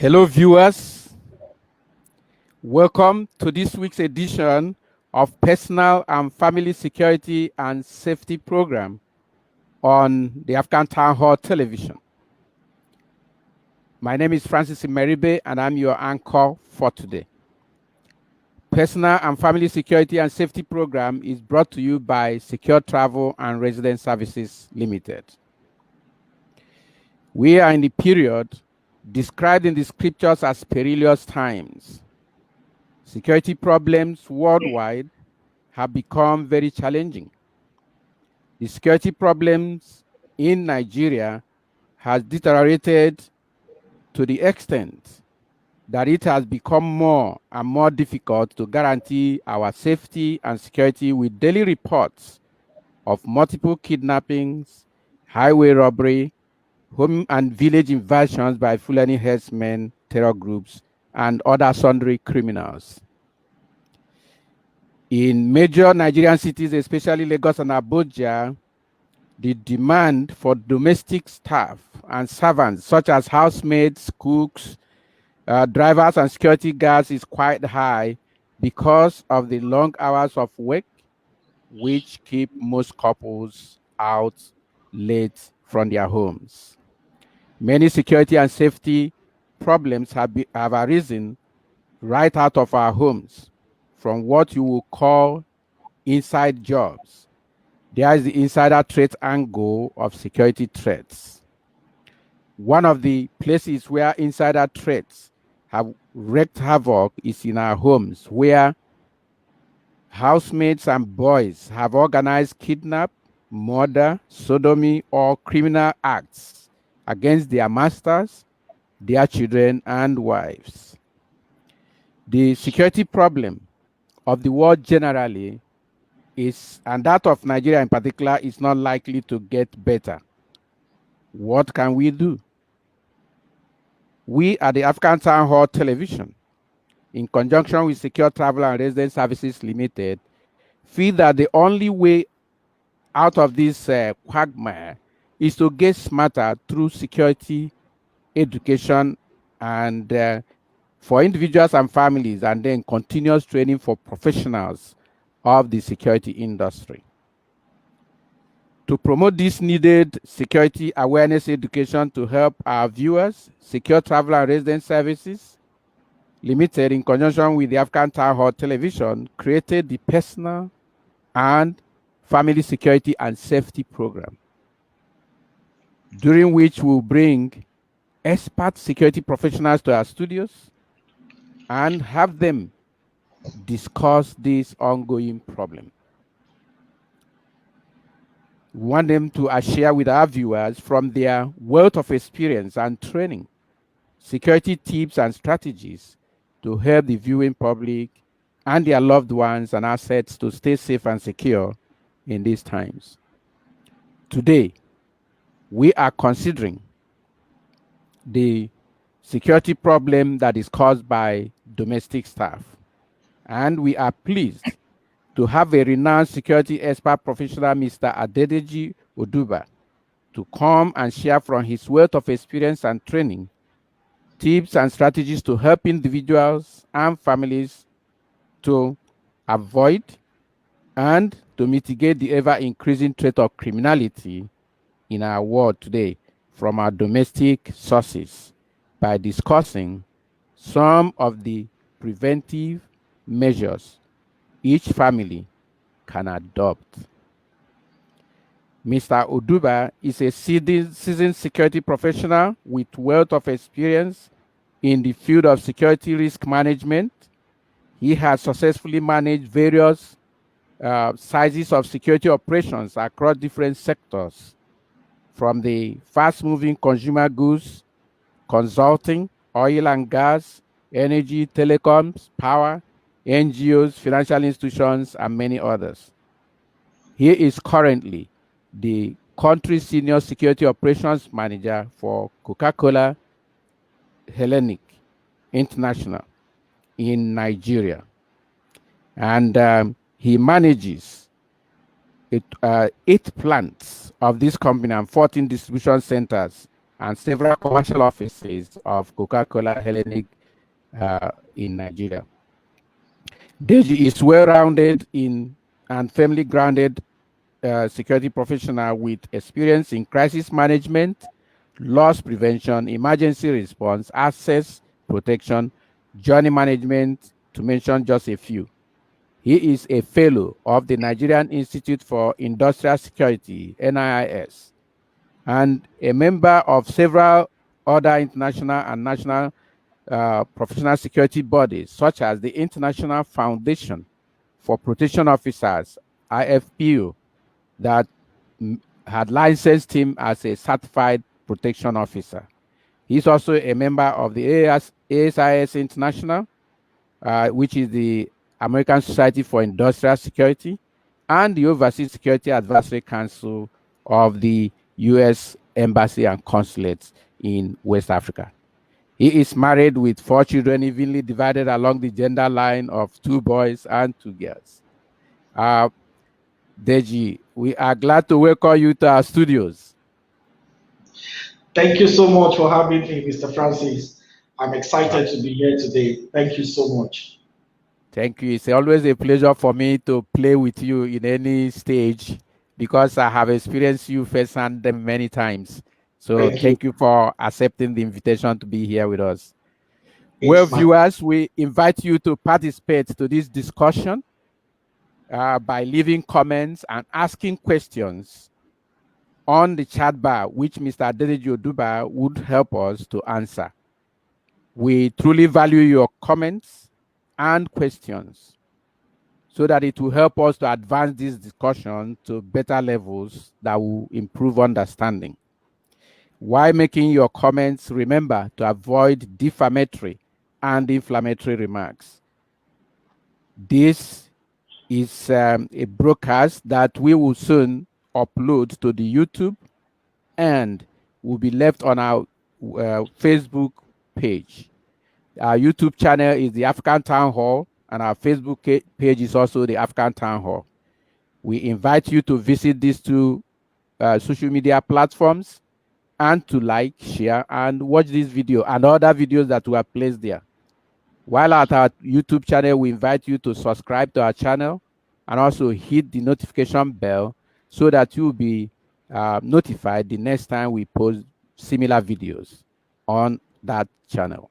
Hello, viewers. Welcome to this week's edition of Personal and Family Security and Safety Program on the African Town Hall Television. My name is Francis Imeribe, and I'm your anchor for today. Personal and Family Security and Safety Program is brought to you by Secure Travel and Residence Services Limited. We are in the period described in the scriptures as perilous times. Security problems worldwide have become very challenging. The security problems in Nigeria has deteriorated to the extent that it has become more and more difficult to guarantee our safety and security with daily reports of multiple kidnappings, highway robbery, home and village invasions by Fulani herdsmen, terror groups, and other sundry criminals. In major Nigerian cities, especially Lagos and Abuja, the demand for domestic staff and servants, such as housemaids, cooks, drivers, and security guards, is quite high because of the long hours of work, which keep most couples out late from their homes. Many security and safety problems have arisen right out of our homes, from what you will call inside jobs. There is the insider threat angle of security threats. One of the places where insider threats have wreaked havoc is in our homes, where housemates and boys have organized kidnap, murder, sodomy, or criminal acts against their masters, their children, and wives. The security problem of the world generally is, and that of Nigeria in particular, is not likely to get better. What can we do? We at the African Town Hall Television, in conjunction with Secure Travel and Residence Services Limited, feel that the only way out of this quagmire is to get smarter through security education and for individuals and families, and then continuous training for professionals of the security industry. To promote this needed security awareness education to help our viewers, Secure Travel and Residence Services Limited, in conjunction with the African Town Hall Television, created the Personal and Family Security and Safety Program, during which we'll bring expert security professionals to our studios and have them discuss this ongoing problem. We want them to share with our viewers from their wealth of experience and training, security tips and strategies to help the viewing public and their loved ones and assets to stay safe and secure in these times. Today, we are considering the security problem that is caused by domestic staff, and we are pleased to have a renowned security expert professional, Mr. Adedeji Oduba, to come and share from his wealth of experience and training tips and strategies to help individuals and families to avoid and to mitigate the ever-increasing threat of criminality in our world today from our domestic sources, by discussing some of the preventive measures each family can adopt. Mr. Oduba is a seasoned security professional with wealth of experience in the field of security risk management. He has successfully managed various sizes of security operations across different sectors, from the fast-moving consumer goods, consulting, oil and gas, energy, telecoms, power, NGOs, financial institutions, and many others. He is currently the country senior security operations manager for Coca-Cola Hellenic International in Nigeria. And he manages 8 plants of this company and 14 distribution centers and several commercial offices of Coca-Cola Hellenic in Nigeria. Deji is well-rounded in and firmly grounded security professional with experience in crisis management, loss prevention, emergency response, access protection, journey management, to mention just a few. He is a fellow of the Nigerian Institute for Industrial Security, NIIS, and a member of several other international and national professional security bodies, such as the International Foundation for Protection Officers, IFPU, that had licensed him as a certified protection officer. He's also a member of the ASIS International, which is the American Society for Industrial Security, and the Overseas Security Advisory Council of the U.S. Embassy and Consulates in West Africa. He is married with 4 children, evenly divided along the gender line of 2 boys and 2 girls. Deji, we are glad to welcome you to our studios. Thank you so much for having me, Mr. Francis. I'm excited to be here today. Thank you so much. Thank you. It's always a pleasure for me to play with you in any stage because I have experienced you firsthand many times. So thank you for accepting the invitation to be here with us. Well, viewers, we invite you to participate to this discussion by leaving comments and asking questions on the chat bar, which Mr. Adedeji Oduba would help us to answer. We truly value your comments and questions so that it will help us to advance this discussion to better levels that will improve understanding. While making your comments, remember to avoid defamatory and inflammatory remarks. This is a broadcast that we will soon upload to the YouTube and will be left on our Facebook page. Our YouTube channel is the African Town Hall, and our Facebook page is also the African Town Hall. We invite you to visit these 2 social media platforms and to like, share, and watch this video and other videos that were placed there. While at our YouTube channel, we invite you to subscribe to our channel and also hit the notification bell so that you will be notified the next time we post similar videos on that channel.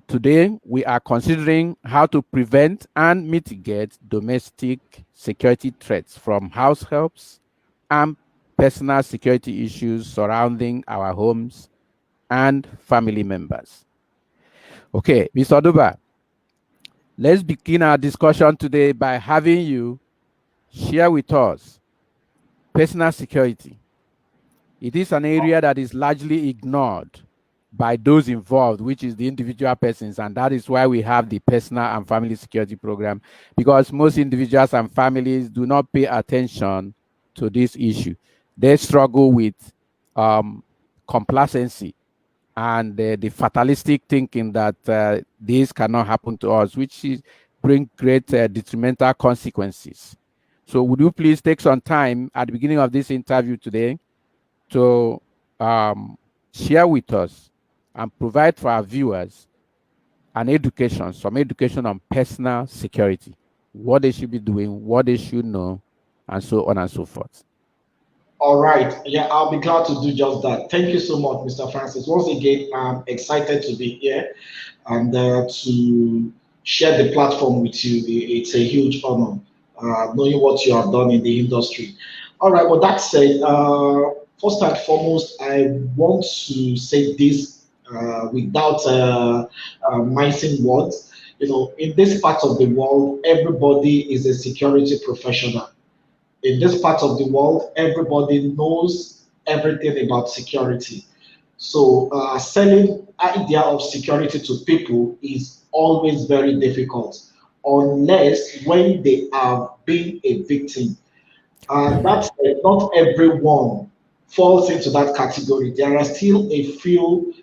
Today, we are considering how to prevent and mitigate domestic security threats from house helps and personal security issues surrounding our homes and family members. Okay, Mr. Oduba, let's begin our discussion today by having you share with us personal security. It is an area that is largely ignored by those involved, which is the individual persons, and that is why we have the personal and family security program, because most individuals and families do not pay attention to this issue. They struggle with complacency and the fatalistic thinking that this cannot happen to us, which bring great detrimental consequences. So would you please take some time at the beginning of this interview today to share with us and provide for our viewers some education on personal security, what they should be doing, what they should know, and so on and so forth. All right. Yeah, I'll be glad to do just that. Thank you so much, Mr. Francis. Once again, I'm excited to be here and to share the platform with you. It's a huge honor, knowing what you have done in the industry. All right. Well, that said, first and foremost, I want to say this without mincing words. You know, in this part of the world, everybody is a security professional. In this part of the world, everybody knows everything about security. So selling idea of security to people is always very difficult, unless when they are being a victim. And that's not everyone falls into that category. There are still a few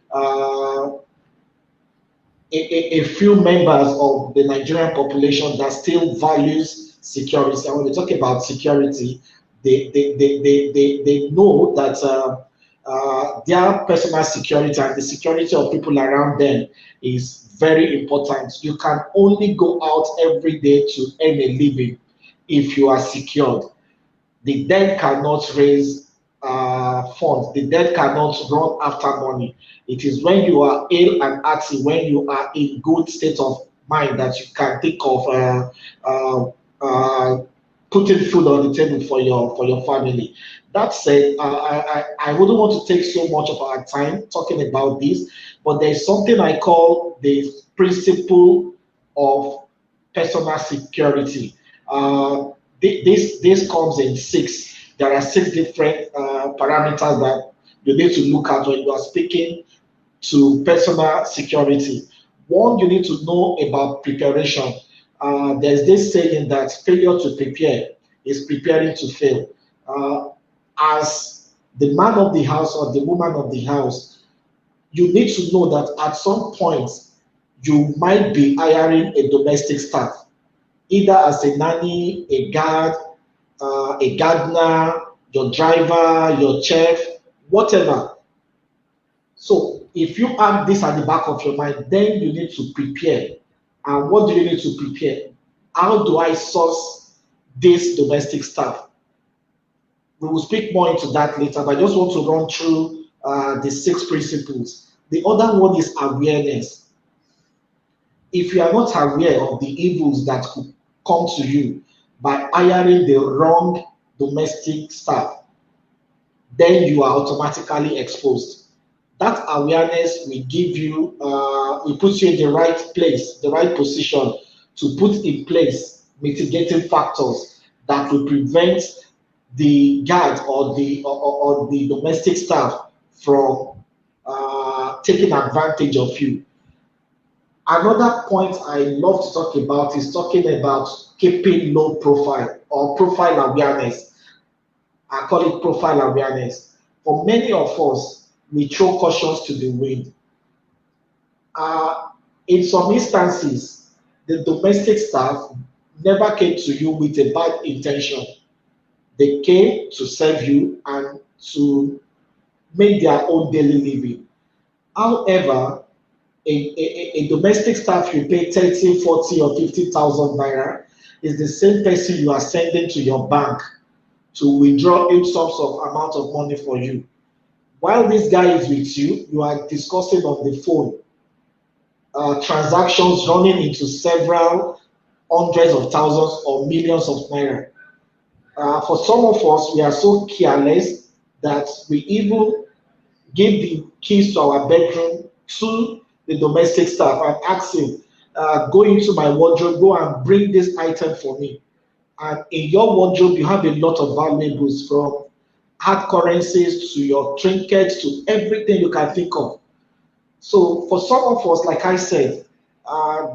a few members of the Nigerian population that still values security. And when we talk about security, they know that their personal security and the security of people around them is very important. You can only go out every day to earn a living if you are secured. The dead cannot raise funds. The dead cannot run after money. It is when you are ill and active, when you are in good state of mind, that you can think of uh, uh, putting food on the table for your family. That said, I wouldn't want to take so much of our time talking about this, but there's something I call the principle of personal security. This comes in six. There are six different parameters that you need to look at when you are speaking to personal security. One, you need to know about preparation. There's this saying that failure to prepare is preparing to fail. Uh, as the man of the house or the woman of the house, you need to know that at some point you might be hiring a domestic staff, either as a nanny, a guard, a gardener, your driver, your chef, whatever. So if you have this at the back of your mind, then you need to prepare. And what do you need to prepare? How do I source this domestic staff? We will speak more into that later, but I just want to run through the six principles. The other one is awareness. If you are not aware of the evils that could come to you by hiring the wrong domestic staff, then you are automatically exposed. That awareness will give you, will put you in the right place, the right position to put in place mitigating factors that will prevent the guard or the domestic staff from taking advantage of you. Another point I love to talk about is talking about keeping low profile or profile awareness. I call it profile awareness. For many of us, we throw cautions to the wind. Uh, in some instances, the domestic staff never came to you with a bad intention. They came to serve you and to make their own daily living. However, a domestic staff you pay 30, 40, or 50,000 naira is the same person you are sending to your bank to withdraw in some sort of amount of money for you. While this guy is with you, you are discussing on the phone transactions running into several hundreds of thousands or millions of naira. For some of us, we are so careless that we even give the keys to our bedroom to the domestic staff and ask him, go into my wardrobe, go and bring this item for me. And in your wardrobe, you have a lot of valuables, from hard currencies to your trinkets to everything you can think of. So for some of us, like I said,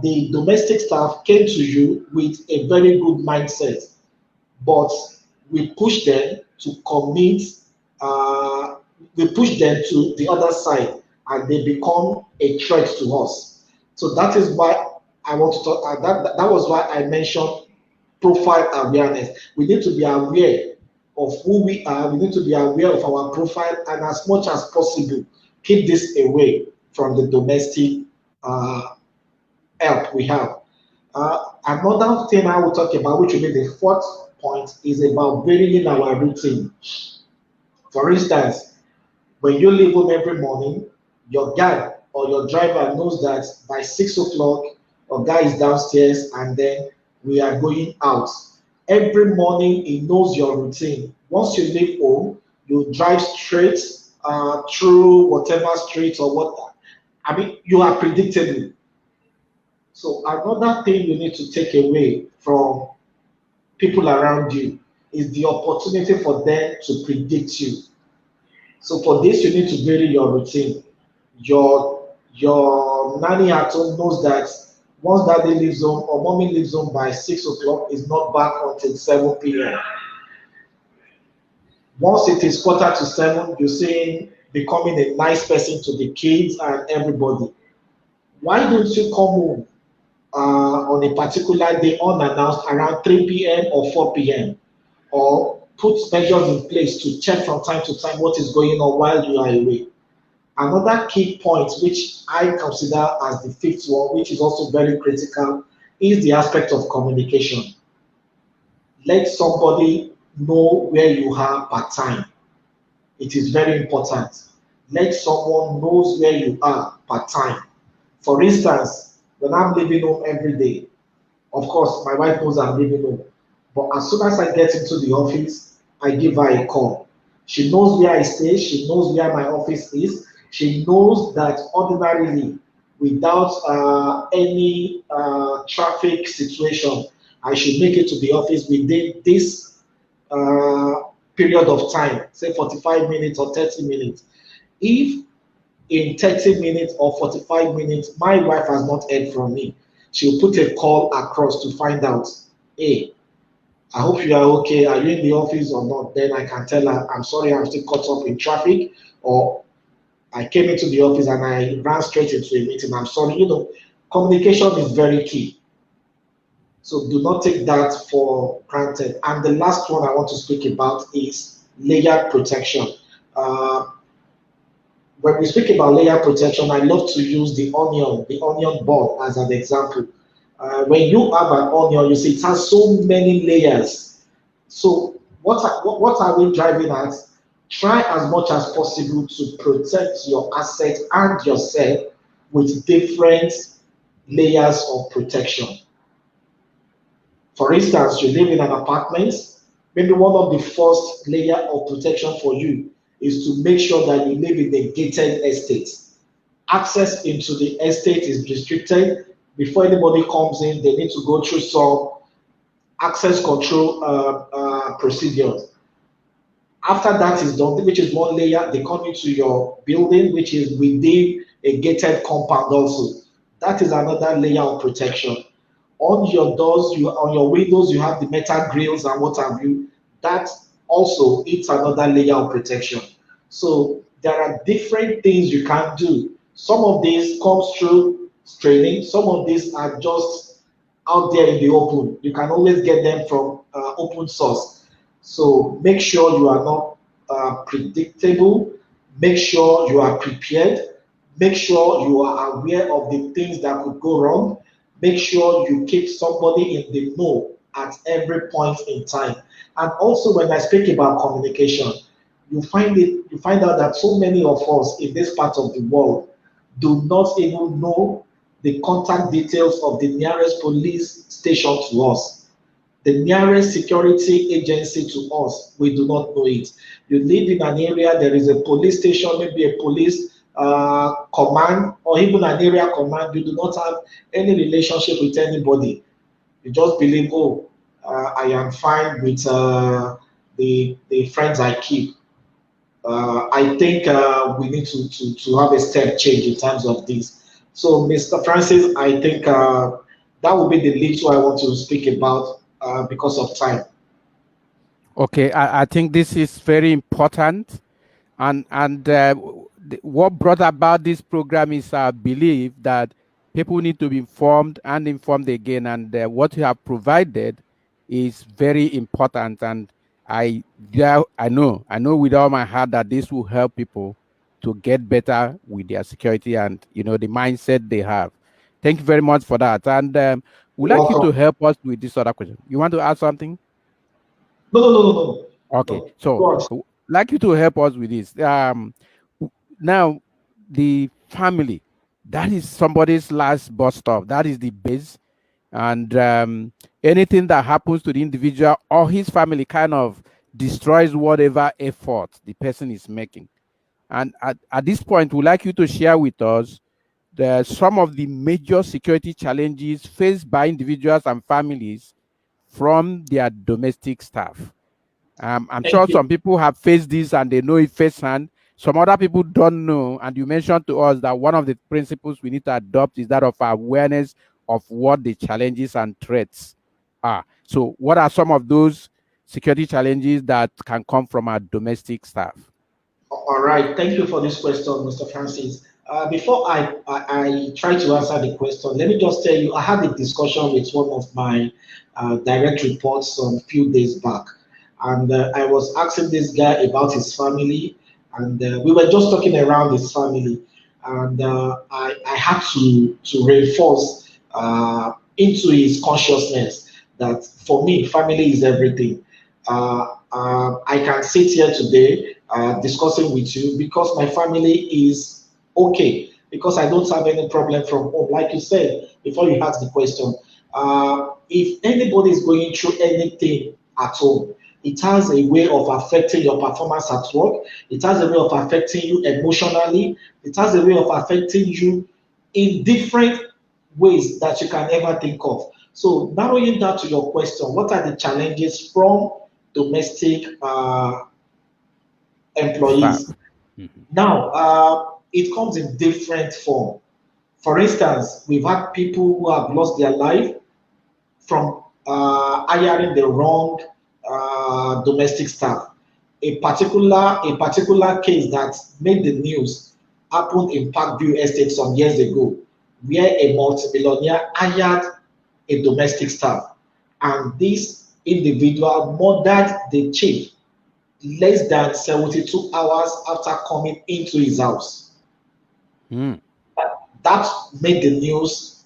the domestic staff came to you with a very good mindset, but we push them to commit, uh, we push them to the other side and they become a threat to us. So that is why I want to talk, that was why I mentioned profile awareness. We need to be aware of who we are, we need to be aware of our profile, and as much as possible, keep this away from the domestic uh, help we have. Another thing I will talk about, which will be the fourth point, is about building our routine. For instance, when you leave home every morning, your guide or your driver knows that by 6 o'clock, our guy is downstairs and then we are going out. Every morning, he knows your routine. Once you leave home, you drive straight through whatever street or what. I mean, you are predictable. So another thing you need to take away from people around you is the opportunity for them to predict you. So for this, you need to build your routine. Your nanny at home knows that once daddy leaves home or mommy leaves home by 6 o'clock, is not back until 7 p.m. Once it is quarter to seven, you're saying becoming a nice person to the kids and everybody. Why don't you come home on a particular day unannounced around 3 p.m. or 4 p.m.? Or put measures in place to check from time to time what is going on while you are away. Another key point, which I consider as the fifth one, which is also very critical, is the aspect of communication. Let somebody know where you are part time. It is very important. Let someone knows where you are part time. For instance, when I'm leaving home every day, of course, my wife knows I'm leaving home. But as soon as I get into the office, I give her a call. She knows where I stay. She knows where my office is. She knows that ordinarily, without any traffic situation, I should make it to the office within this uh, period of time, say 45 minutes or 30 minutes. If in 30 minutes or 45 minutes, my wife has not heard from me, she'll put a call across to find out, hey, I hope you are okay. Are you in the office or not? Then I can tell her, I'm sorry, I'm still caught up in traffic, or I came into the office and I ran straight into a meeting. I'm sorry. Communication is very key. So do not take that for granted. And the last one I want to speak about is layered protection. Uh, when we speak about layer protection, I love to use the onion ball as an example. When you have an onion, you see it has so many layers. So what are we driving at? Try as much as possible to protect your asset and yourself with different layers of protection. For instance, you live in an apartment, maybe one of the first layer of protection for you is to make sure that you live in a gated estate. Access into the estate is restricted. Before anybody comes in, they need to go through some access control procedures. After that is done, which is one layer, they come into your building, which is within a gated compound also. That is another layer of protection. On your doors, on your windows, you have the metal grills and what have you. That also it's another layer of protection. So there are different things you can do. Some of these comes through training. Some of these are just out there in the open. You can always get them from open source. So make sure you are not predictable. Make sure you are prepared. Make sure you are aware of the things that could go wrong. Make sure you keep somebody in the know at every point in time. And also, when I speak about communication, you find out that so many of us in this part of the world do not even know the contact details of the nearest police station to us, the nearest security agency to us. We do not know it. You live in an area, there is a police station, maybe a police command, or even an area command. You do not have any relationship with anybody. You just believe, oh, I am fine with the friends I keep. I think we need to have a step change in terms of this. So, Mr. Francis, I think that will be the little I want to speak about because of time. Okay, I think this is very important, and what brought about this program is our belief that people need to be informed and informed again, and what you have provided is very important. And I know with all my heart that this will help people to get better with their security and the mindset they have. Thank you very much for that, and we'd You're like you to welcome. help us with this other question. You want to add something? No, no, no, no, no, Okay, no. so Go on. like you to help us with this. Now, the family, that is somebody's last bus stop. That is the base, and anything that happens to the individual or his family kind of destroys whatever effort the person is making. And at this point, we'd like you to share with us some of the major security challenges faced by individuals and families from their domestic staff. I'm sure Thank you. some people have faced this and they know it firsthand. Some other people don't know. And you mentioned to us that one of the principles we need to adopt is that of awareness of what the challenges and threats are. So, what are some of those security challenges that can come from our domestic staff? All right. Thank you for this question, Mr. Francis. Before I try to answer the question, let me just tell you I had a discussion with one of my direct reports some few days back. And I was asking this guy about his family, and we were just talking around his family, and I had to reinforce into his consciousness that for me, family is everything. I can sit here today discussing with you because my family is okay, because I don't have any problem from home. Like you said before you asked the question, if anybody is going through anything at home, it has a way of affecting your performance at work. It has a way of affecting you emotionally. It has a way of affecting you in different ways that you can ever think of. So, narrowing down to your question, what are the challenges from domestic Staff. employees? Mhm. Now, it comes in different form. For instance, we've had people who have lost their life from hiring the wrong domestic staff. A particular case that made the news happened in Parkview Estate some years ago, where a multimillionaire hired a domestic staff, and this individual murdered the chief less than 72 hours after coming into his house. Mm. That made the news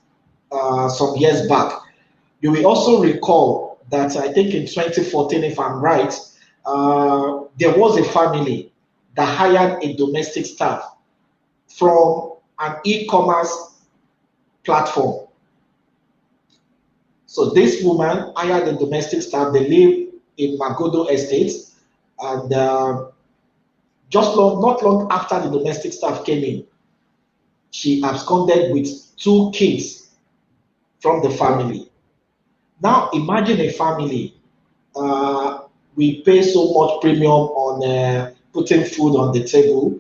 some years back. You will also recall that I think in 2014, if I'm right, there was a family that hired a domestic staff from an e-commerce platform. So this woman hired a domestic staff. They live in Magodo Estate, and not long after the domestic staff came in, she absconded with two kids from the Oh, family. Now imagine a family. We pay so much premium on putting food on the table.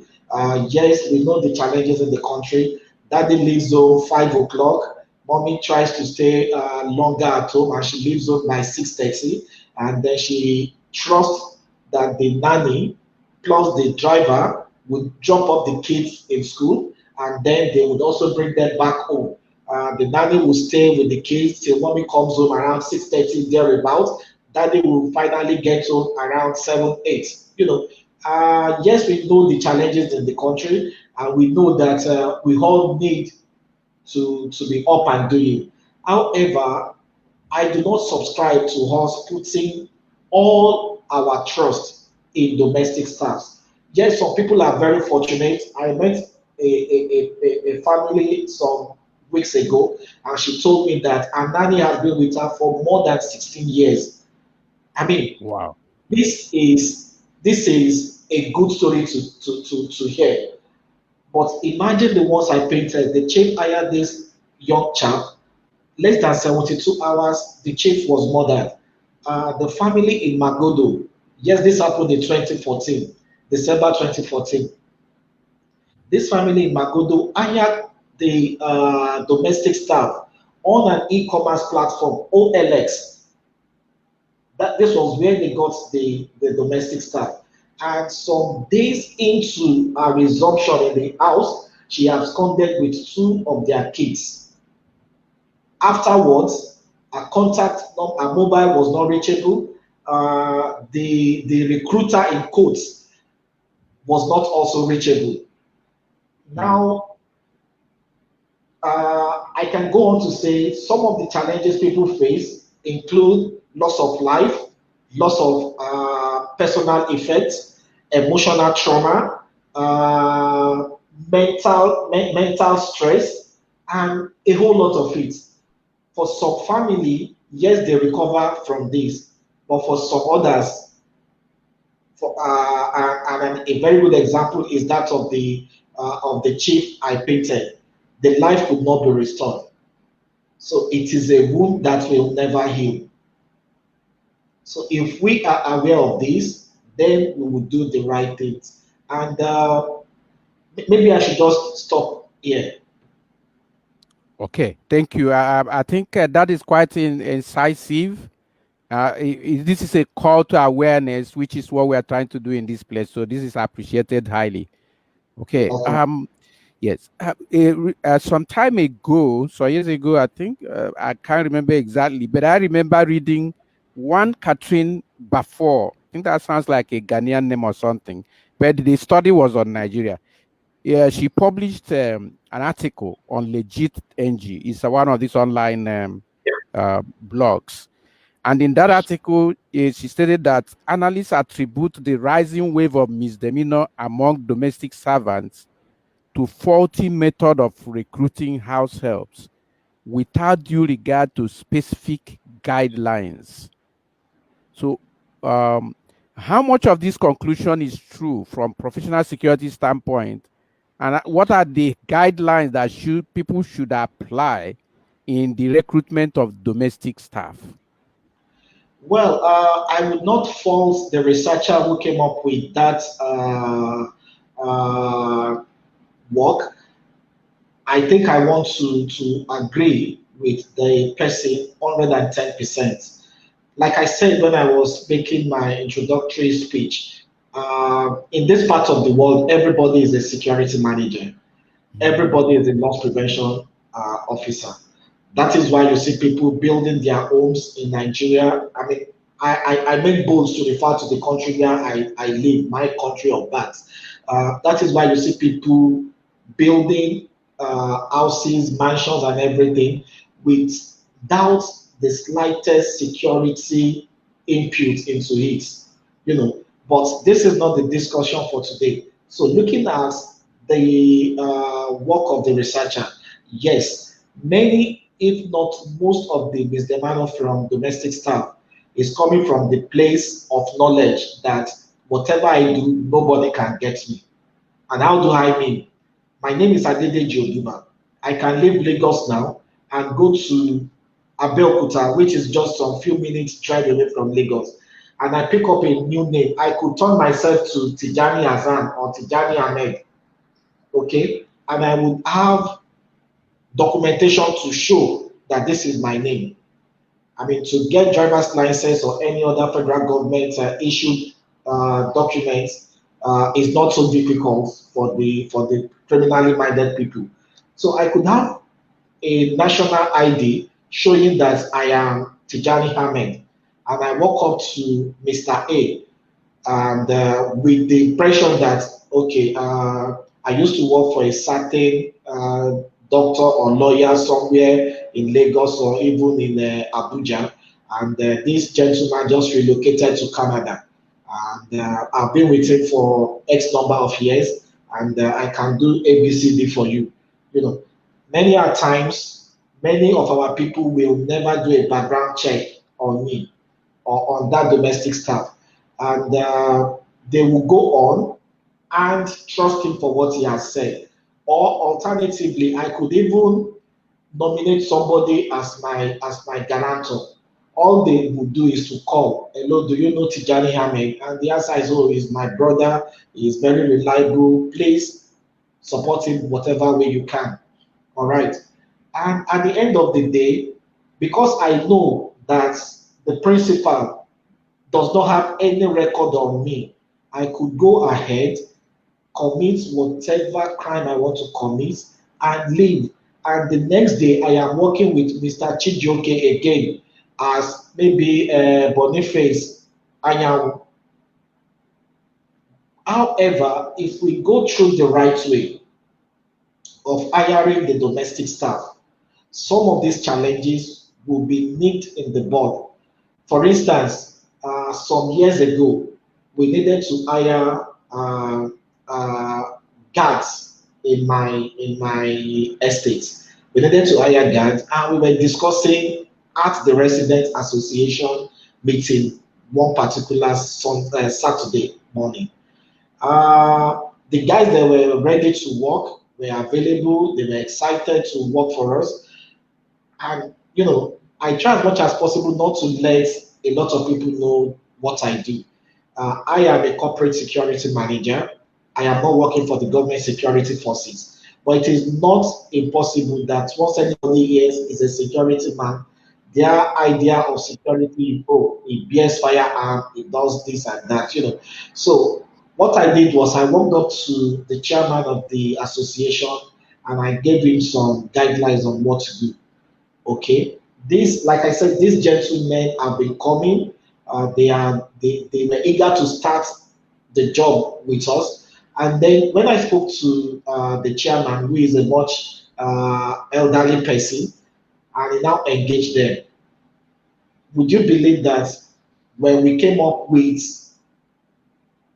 Yes, we know the challenges in the country. Daddy leaves home 5 o'clock. Mommy tries to stay longer at home, and she leaves home by 6:30. And then she trusts that the nanny plus the driver would drop off the kids in school, and then they would also bring them back home. The nanny will stay with the kids till mommy comes home around 6:30 thereabouts. Daddy will finally get home around 7, 8. Yes, we know the challenges in the country, and we know that we all need to be up and doing. However, I do not subscribe to us putting all our trust in domestic staffs. Yes, some people are very fortunate. I met a family some weeks ago, and she told me that her nanny has been with her for more than 16 years. I mean, wow. this is a good story to hear. But imagine the ones I painted. The chief hired this young chap. Less than 72 hours, the chief was murdered. The family in Magodo, yes, this happened in 2014, December 2014. This family in Magodo hired the domestic staff on an e-commerce platform, OLX. This was where they got the domestic staff. And some days into her resumption in the house, she absconded with two of their kids. Afterwards, her mobile was not reachable. The recruiter in quotes was not also reachable. Mm. Now, I can go on to say some of the challenges people face include loss of life, loss of personal effects, emotional trauma, mental stress, and a whole lot of it. For some family, yes, they recover from this, but for some others, and a very good example is that of the chief I painted. The life could not be restored. So it is a wound that will never heal. So if we are aware of this, then we will do the right things. And maybe I should just stop here. Okay, thank you. I think that is quite incisive. This is a call to awareness, which is what we are trying to do in this place. So this is appreciated highly. Okay. Welcome. Yes. Some time ago, so years ago, I think I can't remember exactly, but I remember reading one Catherine Bafore. think that sounds like a Ghanaian name or something. But the study was on Nigeria. Yeah, she published an article on Legit NG. It's one of these online blogs. And in that article, she stated that analysts attribute the rising wave of misdemeanor among domestic servants to faulty method of recruiting house helps without due regard to specific guidelines. So, um, how much of this conclusion is true from professional security standpoint, and what are the guidelines that people should apply in the recruitment of domestic staff? Well, I would not fault the researcher who came up with that work. I think I want to agree with the person 110%. Like I said when I was making my introductory speech, in this part of the world, everybody is a security manager. Mhm. Everybody is a loss prevention officer. That is why you see people building their homes in Nigeria. I mean, I make bold to refer to the country where I live, my country of birth. That is why you see people building houses, mansions, and everything without the slightest security input into it. You know, but this is not the discussion for today. So, looking at the work of the researcher, yes, many, if not most of the misdemeanor from domestic staff is coming from the place of knowledge that whatever I do, nobody can get me. And how do I mean? My name is Adedeji Oduba. I can leave Lagos now and go to Abeokuta, which is just some few minutes drive away from Lagos. And I pick up a new name. I could turn myself to Tijani Azan or Tijani Ahmed, okay? And I would have documentation to show that this is my name. I mean, to get driver's license or any other federal government issued documents is not so difficult for the criminally minded people. So I could have a national ID showing that I am Tijani Ahmed, and I walk up to Mr. A and with the impression that okay, I used to work for a certain doctor or lawyer somewhere in Lagos or even in Abuja, and this gentleman just relocated to Canada, and I've been with him for X number of years, and I can do ABCD for you. You know, many a times, many of our people will never do a background check on me or on that domestic staff. And they will go on and trust him for what he has said. Or alternatively, I could even nominate somebody as my guarantor. All they would do is to call, hello, do you know Tijani Hamid? And the answer is, oh, he's my brother, he's very reliable. Please support him whatever way you can. All right. And at the end of the day, because I know that the principal does not have any record on me, I could go ahead, commit whatever crime I want to commit, and leave. And the next day, I am working with Mr. Chijioke again as maybe Boniface Anyanwu. However, if we go through the right way of hiring the domestic staff, some of these challenges will be nipped in the bud. For instance, some years ago, we needed to hire uh, guards in my estate. We needed to hire guards, and we were discussing at the resident association meeting one particular Saturday morning. The guys that were ready to work were available. They were excited to work for us, and I try as much as possible not to let a lot of people know what I do. I am a corporate security manager. I am not working for the government security forces, but it is not impossible that once anybody hears is a security man, their idea of security, oh, he bears firearm, he does this and that, So what I did was I walked up to the chairman of the association and I gave him some guidelines on what to do. Okay, this, like I said, these gentlemen have been coming. They were eager to start the job with us. And then when I spoke to the chairman, who is a much elderly person, and he now engaged them, would you believe that when we came up with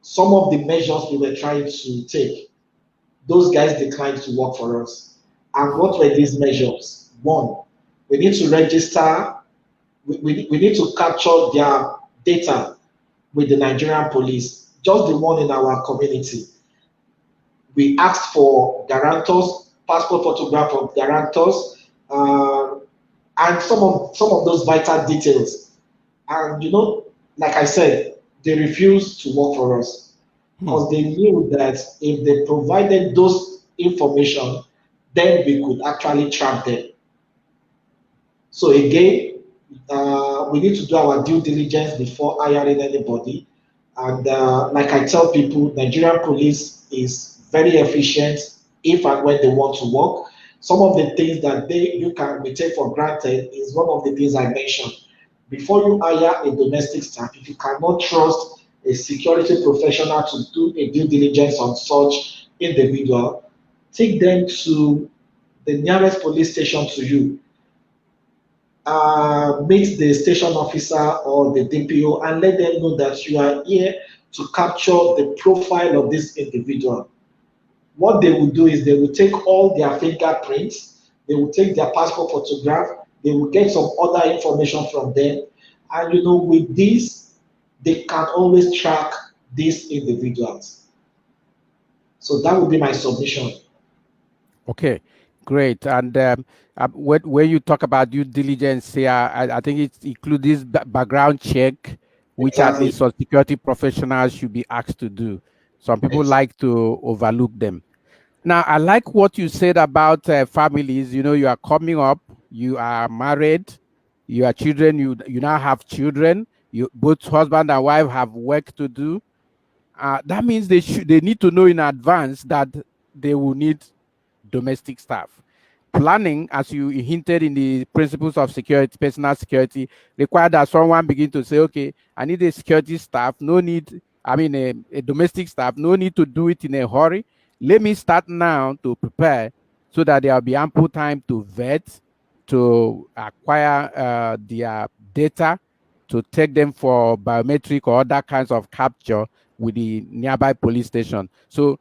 some of the measures we were trying to take, those guys declined to work for us. And what were these measures? One, we need to register, we need to capture their data with the Nigerian police, just the one in our community. We asked for guarantors, passport photograph of guarantors, and some of those vital details. And like I said, they refused to work for us Hmm. because they knew that if they provided those information, then we could actually track them. So again, we need to do our due diligence before hiring anybody. And like I tell people, Nigerian police is very efficient if and when they want to work. Some of the things that you can we take for granted is one of the things I mentioned. Before you hire a domestic staff, if you cannot trust a security professional to do a due diligence on such individual, take them to the nearest police station to you, meet the station officer or the DPO and let them know that you are here to capture the profile of this individual. What they will do is they will take all their fingerprints, they will take their passport photograph, they will get some other information from them. And with this, they can always track these individuals. So that would be my submission. Okay, great. And when you talk about due diligence here, I think it includes this background check, which at Exactly. least some security professionals should be asked to do. Some people Ex- like to overlook them. Now, I like what you said about families. You are coming up, you are married, you are children, you now have children. You both husband and wife have work to do. That means they need to know in advance that they will need domestic staff. Planning, as you hinted in the principles of security, personal security, require that someone begin to say, okay, I need a security staff, no need, I mean, a domestic staff, no need to do it in a hurry. Let me start now to prepare so that there will be ample time to vet, to acquire their data, to take them for biometric or other kinds of capture with the nearby police station. So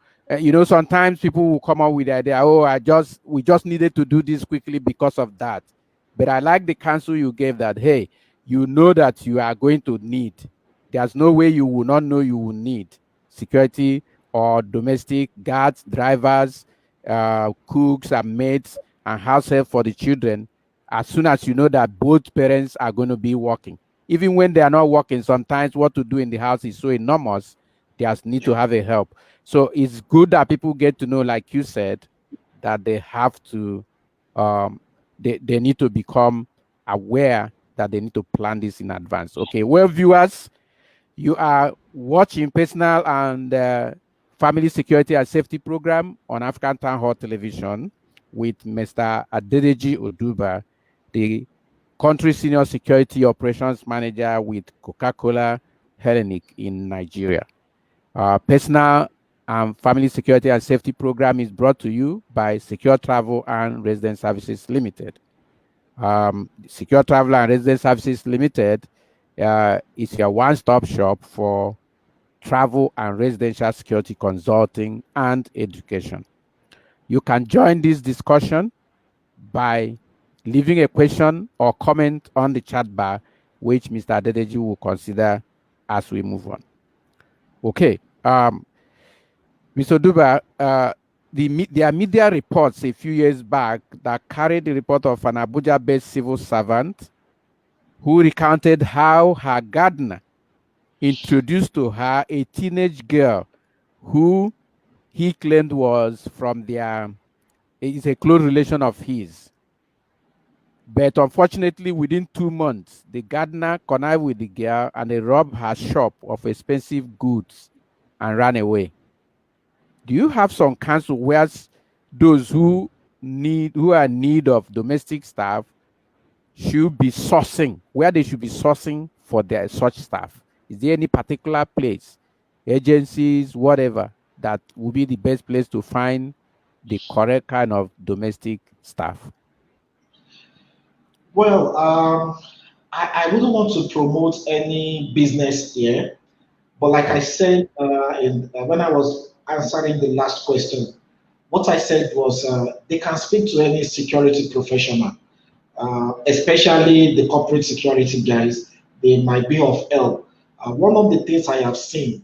sometimes people will come up with the idea, oh, we just needed to do this quickly because of that. But I like the counsel you gave that, hey, you know that you are going to need. There's no way you will not know you will need security or domestic guards, drivers, cooks and maids and house help for the children as soon as you know that both parents are going to be working. Even when they are not working, sometimes what to do in the house is so enormous, there's need to Yeah. have a help. So it's good that people get to know, like you said, that they have to, um, they need to become aware that they need to plan this in advance. Okay, well, viewers, you are watching Personal and Family Security and Safety Program on African Town Hall Television with Mr. Adedeji Oduba, the country senior security operations manager with Coca-Cola Hellenic in Nigeria. Personal and Family Security and Safety Program is brought to you by Secure Travel and Resident Services Limited. Secure Travel and Resident Services Limited is your one-stop shop for travel and residential security consulting and education. You can join this discussion by leaving a question or comment on the chat bar, which Mr. Adedeji will consider as we move on. Okay. Mr. Duba, there are media reports a few years back that carried the report of an Abuja-based civil servant who recounted how her gardener introduced to her a teenage girl who he claimed was from is a close relation of his. But unfortunately, within 2 months, the gardener connived with the girl and they robbed her shop of expensive goods and ran away. Do you have some counsel where those who are in need of domestic staff should be sourcing, where they should be sourcing for their such staff? Is there any particular place, agencies, whatever, that would be the best place to find the correct kind of domestic staff? Well, I wouldn't want to promote any business here, but like I Okay. said when I was answering the last question, what I said was they can speak to any security professional, especially the corporate security guys. They might be of help. One of the things I have seen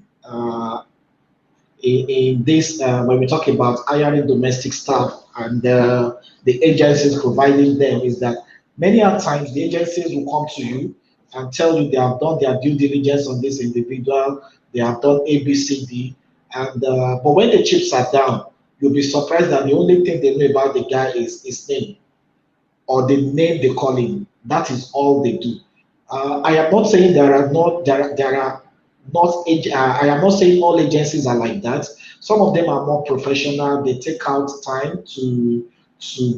in this, when we talk about hiring domestic staff and the agencies providing them, is that many a times the agencies will come to you and tell you they have done their due diligence on this individual, they have done A, B, C, D, and but when the chips are down, you'll be surprised that the only thing they know about the guy is his name or the name they call him. That is all they do. I am not saying there are not I am not saying all agencies are like that. Some of them are more professional. They take out time to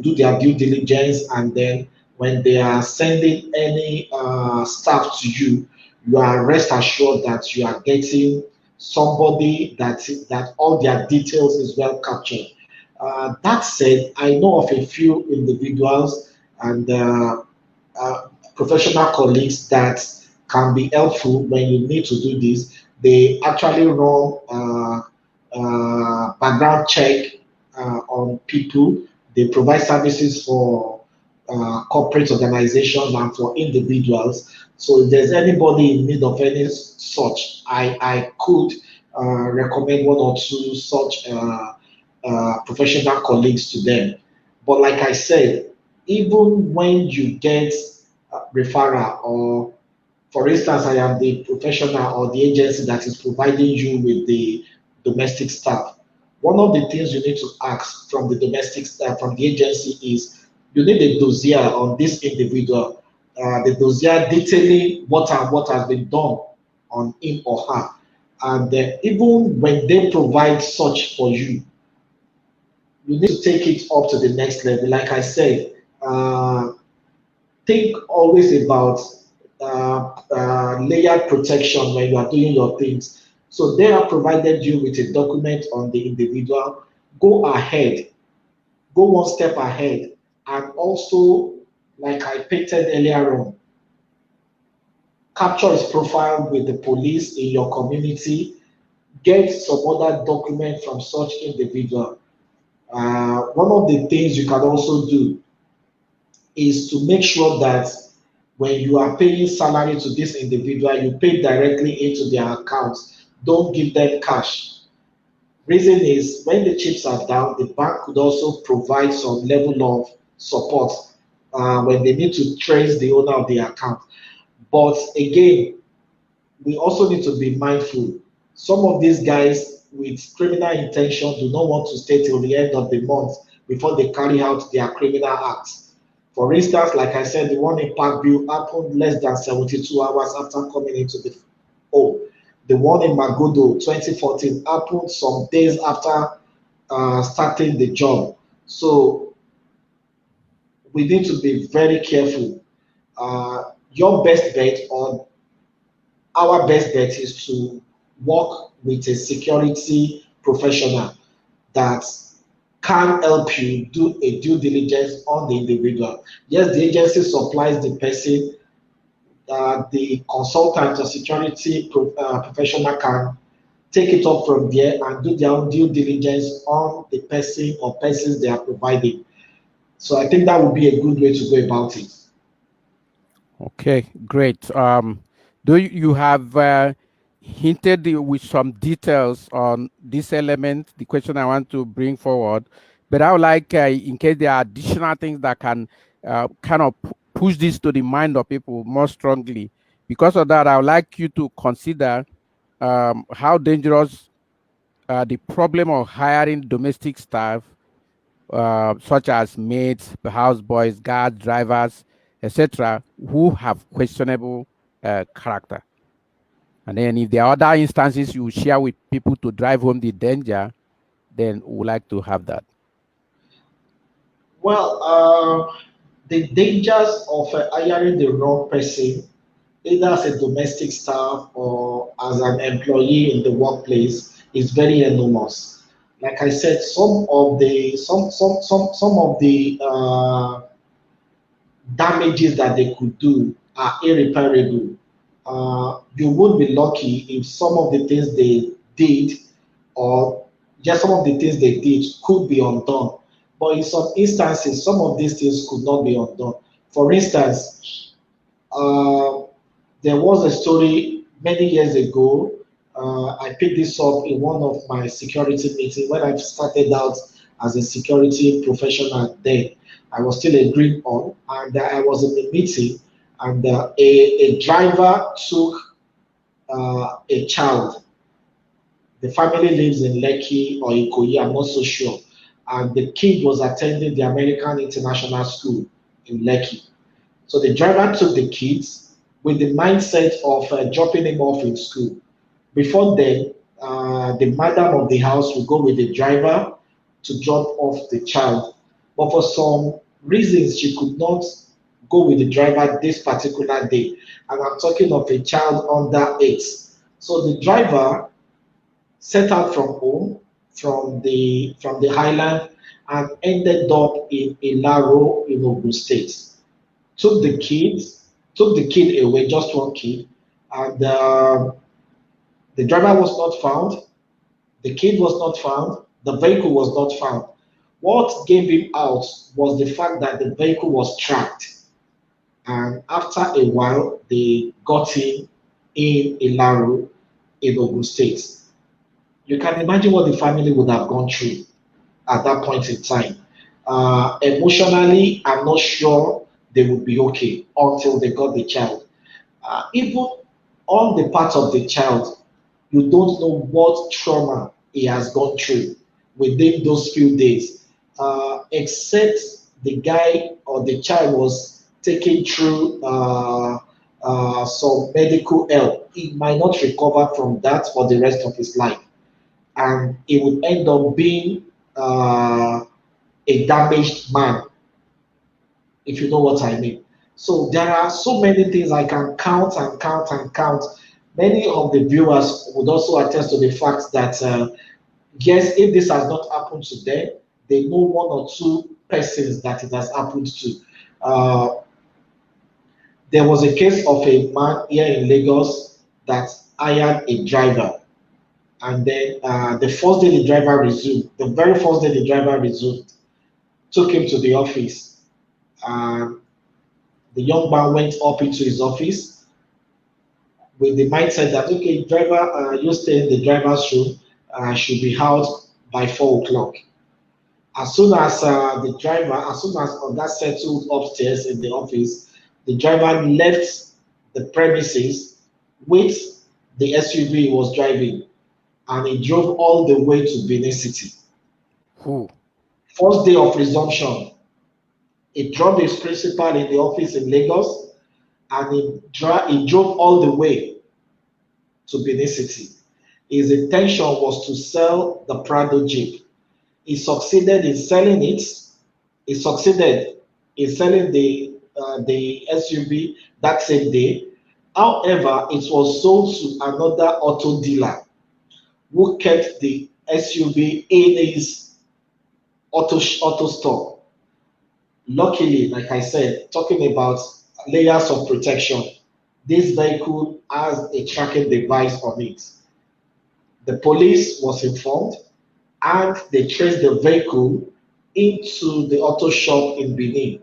do their due diligence, and then when they are sending any staff to you, you are rest assured that you are getting somebody that all their details is well captured. That said, I know of a few individuals and professional colleagues that can be helpful when you need to do this. They actually run background check on people. They provide services for corporate organizations and for individuals. So if there's anybody in need of any such, I could recommend one or two such professional colleagues to them. But like I said, even when you get referral, or for instance, I am the professional or the agency that is providing you with the domestic staff, one of the things you need to ask from the domestic staff, from the agency, is you need a dossier on this individual, the dossier detailing what and what has been done on him or her. And even when they provide such for you, you need to take it up to the next level. Like I said, think always about layered protection when you are doing your things. So they have provided you with a document on the individual. Go ahead, go one step ahead, and also, like I painted earlier on, capture his profile with the police in your community. Get some other document from such individual. One of the things you can also do is to make sure that when you are paying salary to this individual, you pay directly into their account. Don't give them cash. Reason is when the chips are down, the bank could also provide some level of support when they need to trace the owner of the account. But again, we also need to be mindful. Some of these guys with criminal intention do not want to stay till the end of the month before they carry out their criminal acts. For instance, like I said, the one in Parkview happened less than 72 hours after coming into the home. The one in Magodo 2014 happened some days after starting the job. So we need to be very careful. Your best bet, or our best bet, is to work with a security professional that can help you do a due diligence on the individual. Yes, the agency supplies the person, the consultant or security professional can take it up from there and do their own due diligence on the person or persons they are providing. So I think that would be a good way to go about it. Okay, great. Do you have hinted with some details on this element, the question I want to bring forward, but I would like, in case there are additional things that can kind of push this to the mind of people more strongly. Because of that, I would like you to consider how dangerous the problem of hiring domestic staff, such as maids, houseboys, guards, drivers, etc., who have questionable character. And then, if there are other instances you share with people to drive home the danger, then we would like to have that. Well, the dangers of hiring the wrong person. either as a domestic staff or as an employee in the workplace, is very enormous. Like I said, some of the damages that they could do are irreparable. You would be lucky if some of the things they did, or just some of the things they did, could be undone. But in some instances, some of these things could not be undone. For instance, uh, there was a story many years ago. I picked this up in one of my security meetings when I started out as a security professional. Then I was still a green on, and I was in a meeting, and a driver took a child. The family lives in Lekki or Ikoyi, I'm not so sure. And the kid was attending the American International School in Lekki. So the driver took the kids with the mindset of dropping him off in school. Before then, the madam of the house would go with the driver to drop off the child. But for some reasons, she could not go with the driver this particular day. And I'm talking of a child under 8. So the driver set out from home, from the highland, and ended up in Ilaro in Ogun State. Took the kids, took the kid away, just one kid, and the driver was not found, the kid was not found, the vehicle was not found. What gave him out was the fact that the vehicle was tracked, and after a while, they got him in Ilaro in Ogun State. You can imagine what the family would have gone through at that point in time. Emotionally, I'm not sure they would be okay until they got the child. Even on the part of the child, you don't know what trauma he has gone through within those few days, except the guy or the child was taken through some medical help. He might not recover from that for the rest of his life, and he would end up being a damaged man, if you know what I mean. So there are so many things I can count and count and count. Many of the viewers would also attest to the fact that, yes, if this has not happened to them, they know one or two persons that it has happened to. Uh, there was a case of a man here in Lagos that hired a driver. And then the first day the driver resumed, the very first day the driver resumed, took him to the office. And the young man went up into his office with the mindset that, okay, driver, you stay in the driver's room, should be out by 4 o'clock. As soon as Oga settled upstairs in the office, the driver left the premises with the SUV he was driving, and he drove all the way to Benin City. Who? First day of resumption, he dropped his principal in the office in Lagos, and he drove all the way to Benin City. His intention was to sell the Prado Jeep. He succeeded in selling it. He succeeded in selling the SUV that same day. However, it was sold to another auto dealer who kept the SUV in his auto store. Luckily, like I said, talking about layers of protection, this vehicle has a tracking device on it. The police was informed, and they traced the vehicle into the auto shop in Benin.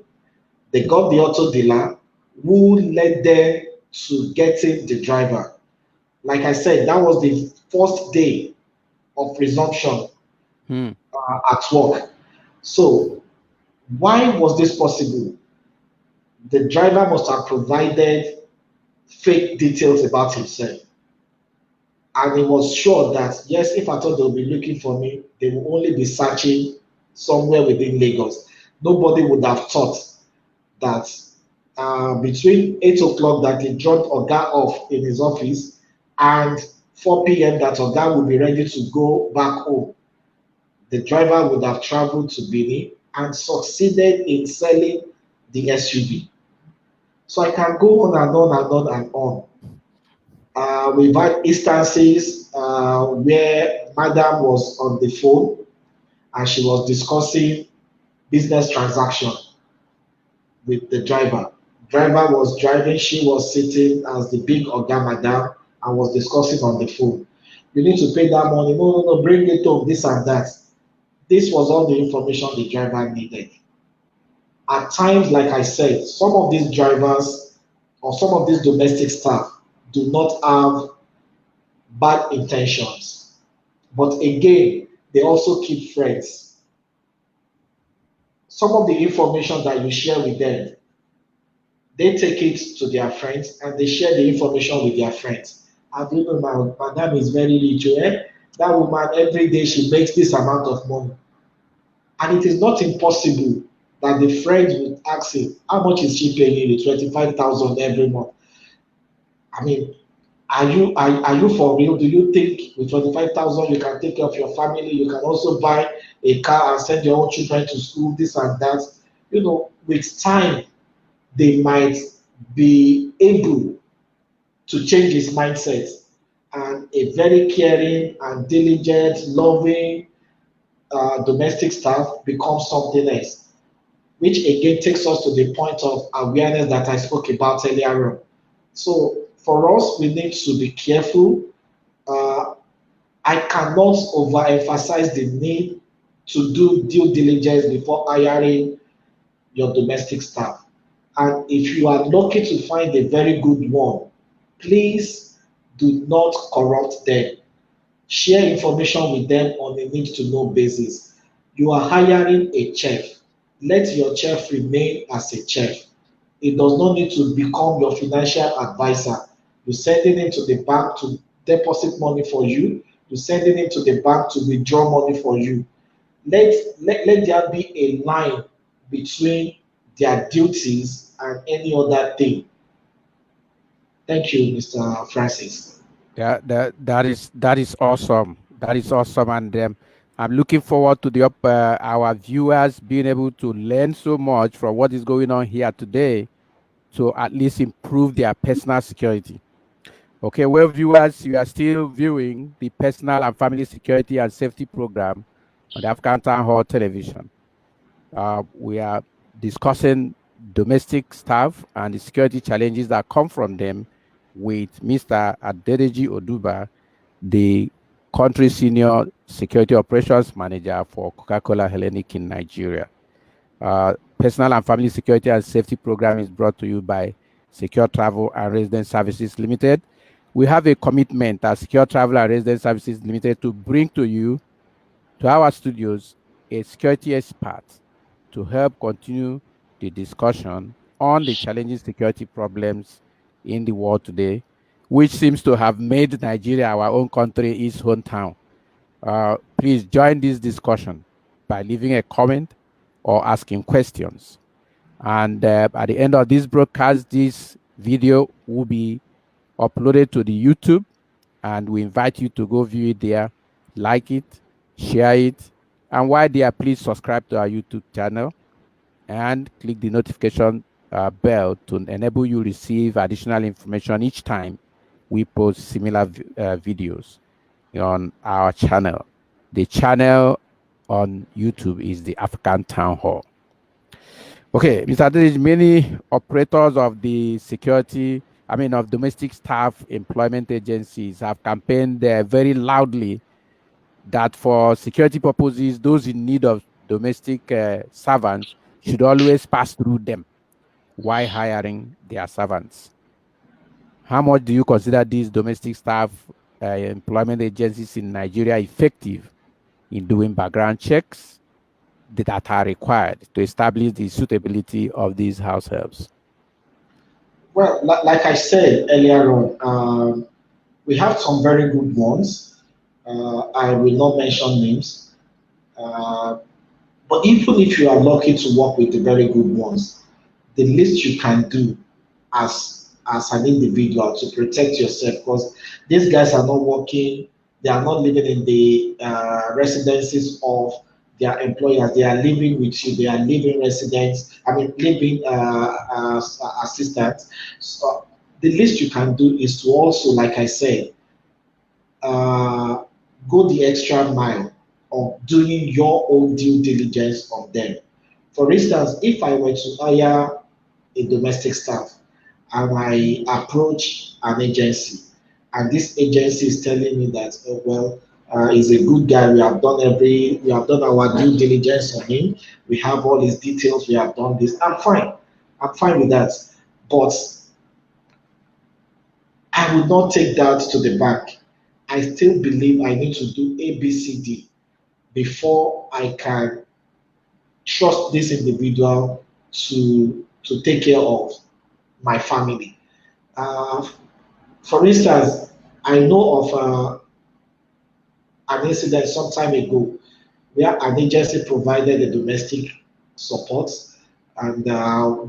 They got the auto dealer who led them to getting the driver. Like I said, that was the first day of resumption Hmm. at work. So, why was this possible? The driver must have provided fake details about himself. And he was sure that, yes, if at all they'll be looking for me, they will only be searching somewhere within Lagos. Nobody would have thought that between 8 o'clock that he dropped Oga off in his office and 4 p.m. that Oga would be ready to go back home, the driver would have traveled to Benin and succeeded in selling the SUV. So I can go on and on and on and on. We've had instances where Madam was on the phone and she was discussing business transaction with the driver. Driver was driving, she was sitting as the big Oga Madam and was discussing on the phone. You need to pay that money. No, no, no, bring it home, this and that. This was all the information the driver needed. At times, like I said, some of these drivers or some of these domestic staff do not have bad intentions. But again, they also keep friends. Some of the information that you share with them, they take it to their friends and they share the information with their friends. And you know, my madam is very rich. Eh? That woman, every day she makes this amount of money. And it is not impossible that the friends would ask him, how much is she paying you? 25,000 every month. I mean, are you for real? Do you think with 25,000 you can take care of your family? You can also buy a car and send your own children to school, this and that. You know, with time, they might be able to change his mindset. And a very caring and diligent, loving domestic staff becomes something else, which again takes us to the point of awareness that I spoke about earlier on. So for us, we need to be careful. Uh, I cannot overemphasize the need to do due diligence before hiring your domestic staff. And if you are lucky to find a very good one, please do not corrupt them. Share information with them on a need to know basis. You are hiring a chef. Let your chef remain as a chef. It does not need to become your financial advisor. You sending him to the bank to deposit money for you. You sending him to the bank to withdraw money for you. Let there be a line between their duties and any other thing. Thank you, Mr. Francis. Yeah, that is awesome. That is awesome, and I'm looking forward to our viewers being able to learn so much from what is going on here today to at least improve their personal security. Okay, well, viewers, you are still viewing the Personal and Family Security and Safety Program on the African Town Hall Television. We are discussing domestic staff and the security challenges that come from them with Mr. Adedeji Oduba, the country senior security operations manager for Coca-Cola Hellenic in Nigeria. Personal and Family Security and Safety Program is brought to you by Secure Travel and Residence Services Limited. We have a commitment as Secure Travel and Residence Services Limited to bring to you, to our studios, a security expert to help continue the discussion on the challenging security problems in the world today, which seems to have made Nigeria, our own country, its hometown. Please join this discussion by leaving a comment or asking questions. And at the end of this broadcast, this video will be uploaded to the YouTube, and we invite you to go view it there, like it, share it, and while there, please subscribe to our YouTube channel and click the notification bell to enable you receive additional information each time we post similar videos on our channel. The channel on YouTube is the African Town Hall. Okay, Mr. Adedeji, many operators of the of domestic staff employment agencies have campaigned very loudly that for security purposes, those in need of domestic servants should always pass through them while hiring their servants. How much do you consider these domestic staff employment agencies in Nigeria effective in doing background checks that are required to establish the suitability of these house helps? Well, like I said earlier on, we have some very good ones. I will not mention names. Uh, but even if you are lucky to work with the very good ones, the least you can do as an individual to protect yourself, because these guys are not working, they are not living in the residences of their employers. They are living with you. They are living residents. I mean, living assistants. So the least you can do is to also, like I said, uh, go the extra mile of doing your own due diligence on them. For instance, if I were to hire a domestic staff and I approach an agency, and this agency is telling me that, oh, well, he's a good guy. We have done our due diligence on him. We have all his details. We have done this. I'm fine. I'm fine with that. But I would not take that to the bank. I still believe I need to do A, B, C, D before I can trust this individual to take care of my family. Uh, for instance, I know of an incident some time ago where an agency provided the domestic support, and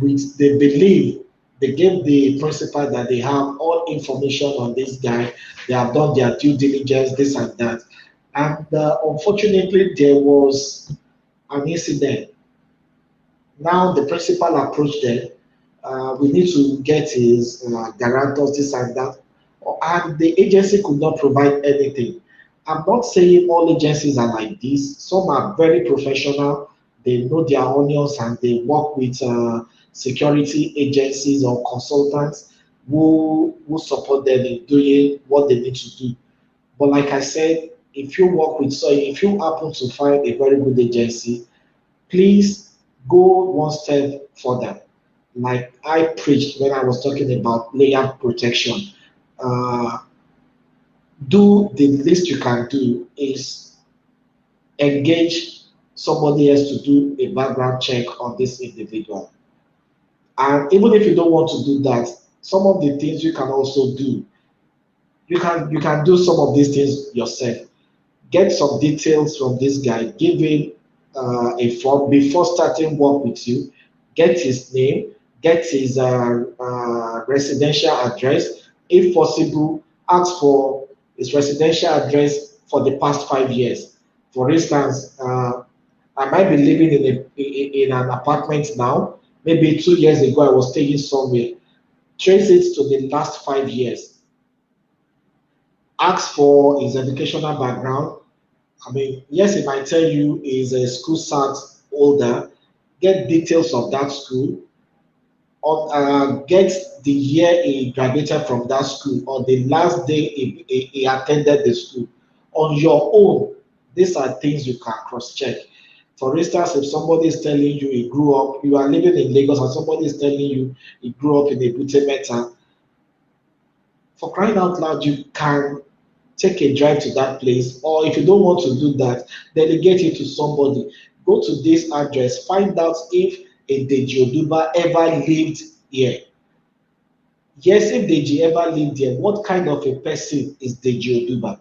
which they believe they gave the principal that they have all information on this guy. They have done their due diligence, this and that, and unfortunately, there was an incident. Now the principal approached them. We need to get his guarantors, this and that, and the agency could not provide anything. I'm not saying all agencies are like this. Some are very professional. They know their onions and they work with security agencies or consultants who support them in doing what they need to do. But like I said, if you happen to find a very good agency, please go one step further. Like I preached when I was talking about layer protection. Uh, do the least you can do is engage somebody else to do a background check on this individual. And even if you don't want to do that, some of the things you can also do, you can do some of these things yourself. Get some details from this guy, give him a form before starting work with you, get his name, get his residential address. If possible, ask for his residential address for the past 5 years. For instance, I might be living in an apartment now. Maybe 2 years ago, I was staying somewhere. Trace it to the last 5 years. Ask for his educational background. I mean, yes, it might tell you is a school cert holder. Get details of that school, or get the year he graduated from that school, or the last day he attended the school. On your own, these are things you can cross-check. For instance, if somebody is telling you he grew up, you are living in Lagos, and somebody is telling you he grew up in a Meta, for crying out loud, you can take a drive to that place, or if you don't want to do that, delegate it to somebody. Go to this address, find out if a Deji Oduba ever lived here. Yes, if Deji ever lived here, what kind of a person is Deji Oduba?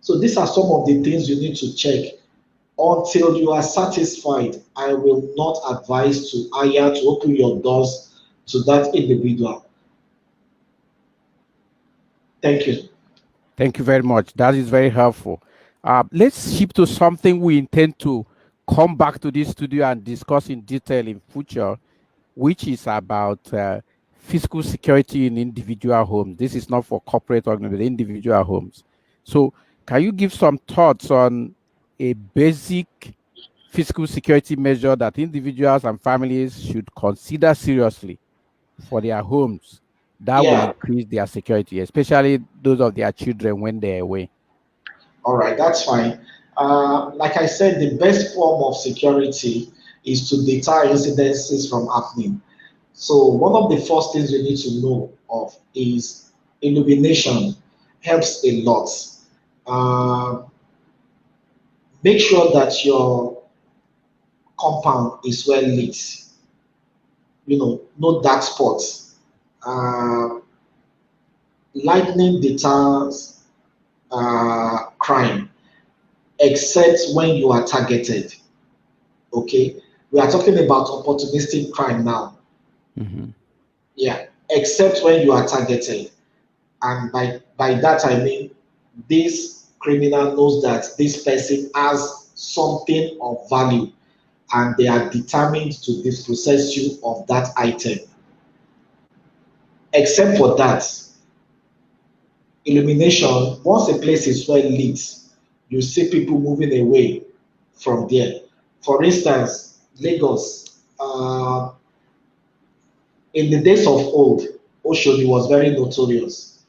So these are some of the things you need to check. Until you are satisfied, I will not advise to hire to open your doors to that individual. Thank you. Thank you very much. That is very helpful. Let's shift to something we intend to come back to this studio and discuss in detail in future, which is about physical security in individual homes. This is not for corporate organizations, individual homes. So, can you give some thoughts on a basic physical security measure that individuals and families should consider seriously for their homes that will Yeah, increase their security, especially those of their children when they're away? all right, that's fine. Like I said, the best form of security is to deter incidences from happening. So one of the first things you need to know of is illumination helps a lot. Uh, Make sure that your compound is well lit. No dark spots. Uh, Lightning deters crime, except when you are targeted. Okay, we are talking about opportunistic crime now. Mhm. Yeah, except when you are targeted. And by that I mean this criminal knows that this person has something of value and they are determined to dispossess you of that item. Except for that, illumination, once a place is well lit, you see people moving away from there. For instance, Lagos, in the days of old, Oshodi was very notorious.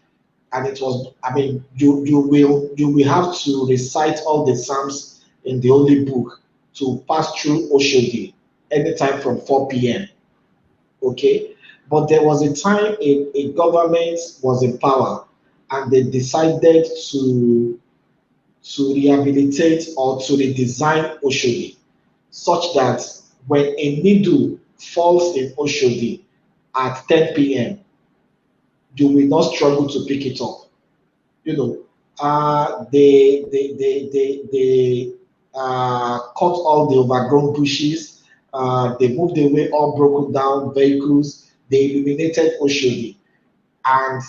And it was, I mean, you will have to recite all the Psalms in the Holy Book to pass through Oshodi anytime from 4 p.m. Okay, but there was a time a government was in power and they decided to rehabilitate or to redesign Oshodi such that when a needle falls in Oshodi at 10 p.m., you will not struggle to pick it up. You know, they cut all the overgrown bushes, they moved away all broken down vehicles, they illuminated Oshodi, and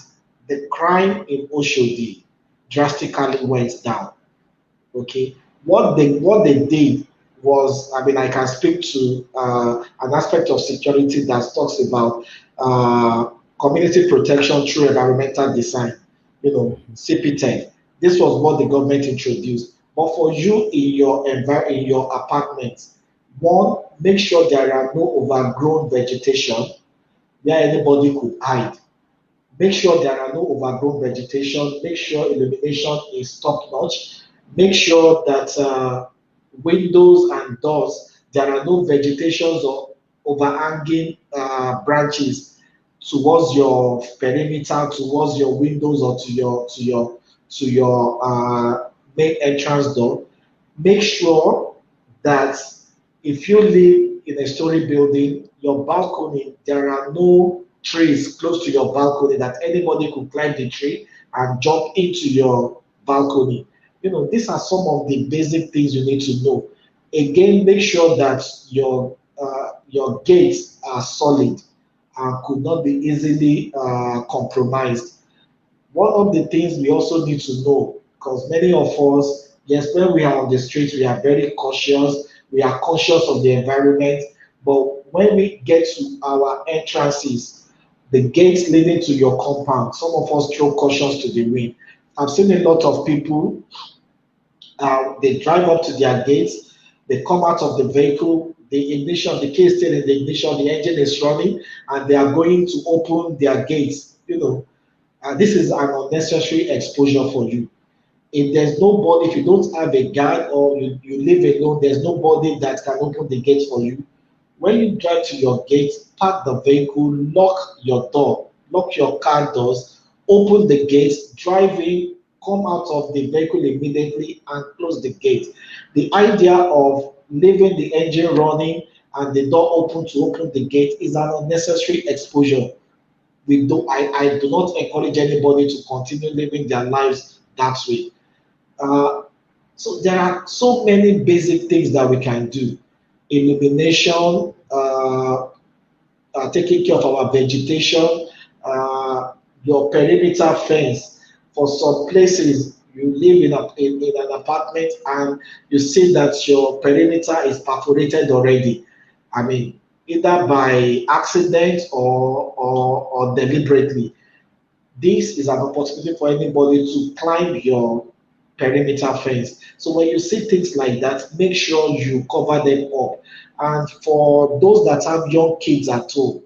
the crime in Oshodi drastically went down. Okay, what they did was, I mean, I can speak to an aspect of security that talks about community protection through environmental design, CP10. This was what the government introduced. But for you in your apartment, one, make sure there are no overgrown vegetation where anybody could hide. Make sure there are no overgrown vegetation. Make sure illumination is top notch. Make sure that windows and doors, there are no vegetations or overhanging branches towards your perimeter, towards your windows or to your main entrance door. Make sure that if you live in a story building, your balcony, there are no trees close to your balcony that anybody could climb the tree and jump into your balcony. These are some of the basic things you need to know. Again, make sure that your gates are solid and could not be easily compromised. One of the things we also need to know, because many of us, yes, when we are on the streets, we are very cautious, we are conscious of the environment, but when we get to our entrances, the gates leading to your compound, some of us throw cautions to the wind. I've seen a lot of people, they drive up to their gates, they come out of the vehicle, the ignition, the key is still in the ignition, the engine is running, and they are going to open their gates. This is an unnecessary exposure for you. If there's nobody, if you don't have a guard or you live alone, there's nobody that can open the gate for you. When you drive to your gate, park the vehicle, lock your door, lock your car doors, open the gate, drive in, come out of the vehicle immediately and close the gate. The idea of leaving the engine running and the door open to open the gate is an unnecessary exposure. I do not encourage anybody to continue living their lives that way. Uh, so there are so many basic things that we can do. Illumination, taking care of our vegetation, your perimeter fence. For some places, you live in an apartment and you see that your perimeter is perforated already. I mean, either by accident or deliberately. This is an opportunity for anybody to climb your perimeter fence. So when you see things like that, make sure you cover them up. And for those that have young kids at home,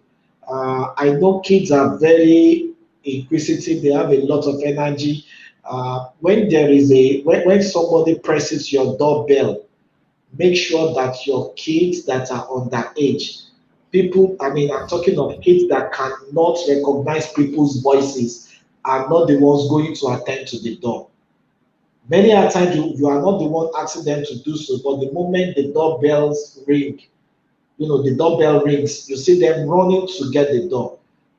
I know kids are very inquisitive. They have a lot of energy. When somebody presses your doorbell, make sure that your kids that are underage, people, I mean, I'm talking of kids that cannot recognize people's voices, are not the ones going to attend to the door. Many a times you are not the one asking them to do so, but the moment the doorbells ring, the doorbell rings, you see them running to get the door.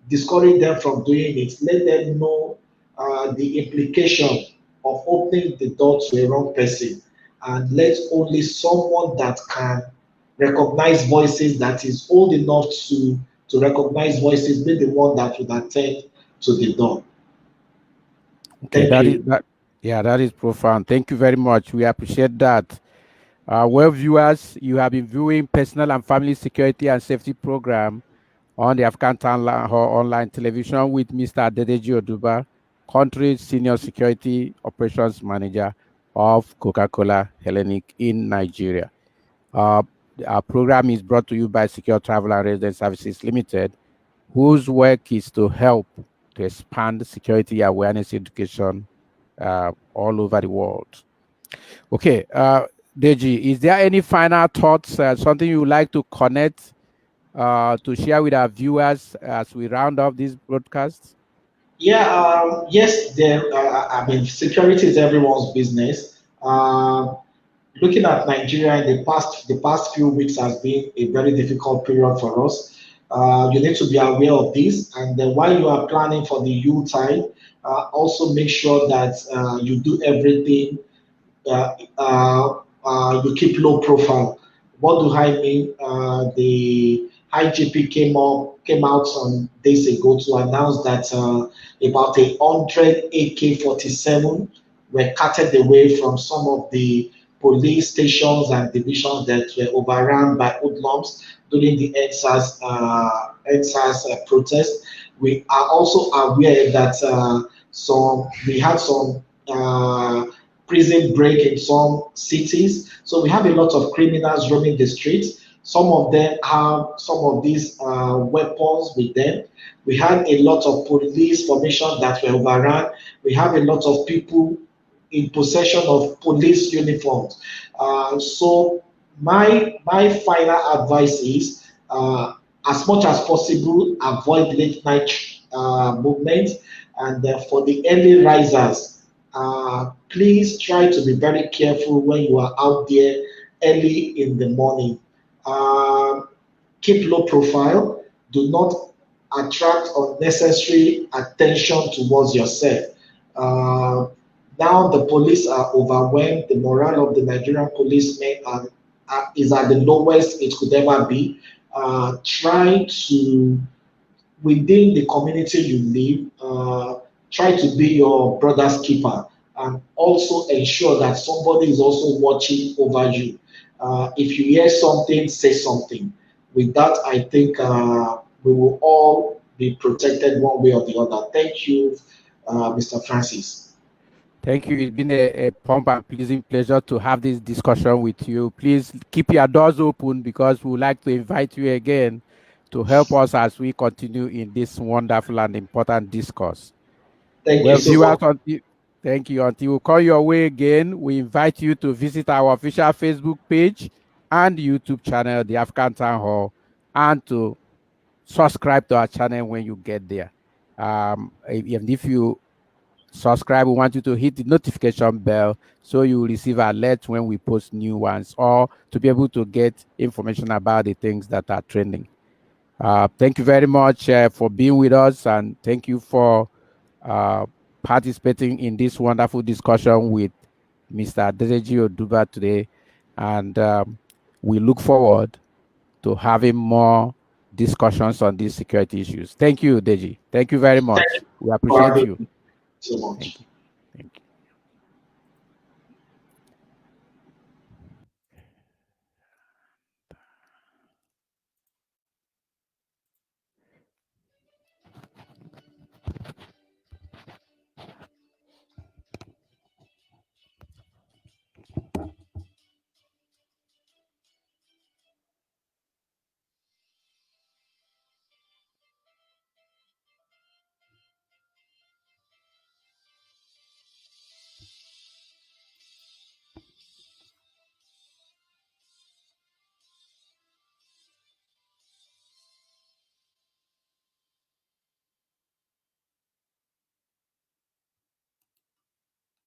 Discourage them from doing it. Let them know the implication of opening the door to a wrong person. And let only someone that can recognize voices, that is old enough to recognize voices, be the one that would attend to the door. Okay, Thank that is you. that. Yeah, that is profound. Thank you very much. We appreciate that. Well, viewers, you have been viewing personal and family security and safety program on the African Town online television with Mr. Adedeji Oduba, country senior security operations manager of Coca-Cola Hellenic in Nigeria. Uh, our program is brought to you by Secure Travel and Resident Services Limited, whose work is to help to expand security awareness education all over the world. Okay, Deji, is there any final thoughts, something you would like to connect to share with our viewers as we round off this broadcast? Yeah, yes, I mean, security is everyone's business. Looking at Nigeria in the past few weeks has been a very difficult period for us. You need to be aware of this, and then while you are planning for the Yuletide, also make sure that you do everything you keep low profile. What do I mean? The IGP came out some days ago to announce that about 100 AK-47 were carted away from some of the police stations and divisions that were overrun by hoodlums during the EndSARS protest. We are also aware that we had some prison break in some cities. So we have a lot of criminals roaming the streets. Some of them have some of these weapons with them. We had a lot of police formation that were overrun. We have a lot of people in possession of police uniforms. So my final advice is, as much as possible, avoid late night movement, and for the early risers, please try to be very careful when you are out there early in the morning. Um, Keep low profile. Do not attract unnecessary attention towards yourself. Uh, Now the police are overwhelmed. The morale of the Nigerian policemen is at the lowest it could ever be. Try to, within the community you live, try to be your brother's keeper, and also ensure that somebody is also watching over you. If you hear something, say something. With that, I think we will all be protected one way or the other. Thank you, Mr. Francis. Thank you. It's been a pump and pleasing pleasure to have this discussion with you. Please keep your doors open because we would like to invite you again to help us as we continue in this wonderful and important discourse. Thank you Well, so viewers, much. thank you. Until we call your way again, we invite you to visit our official Facebook page and YouTube channel, The African Town Hall, and to subscribe to our channel when you get there. If you subscribe, we want you to hit the notification bell so you will receive alerts when we post new ones, or to be able to get information about the things that are trending. Thank you very much for being with us, and thank you for uh, participating in this wonderful discussion with Mr. Adedeji Oduba today. And we look forward to having more discussions on these security issues. Thank you, Deji. Thank you very Thank much. you We for appreciate having you. me so much. Thank you. Thank you.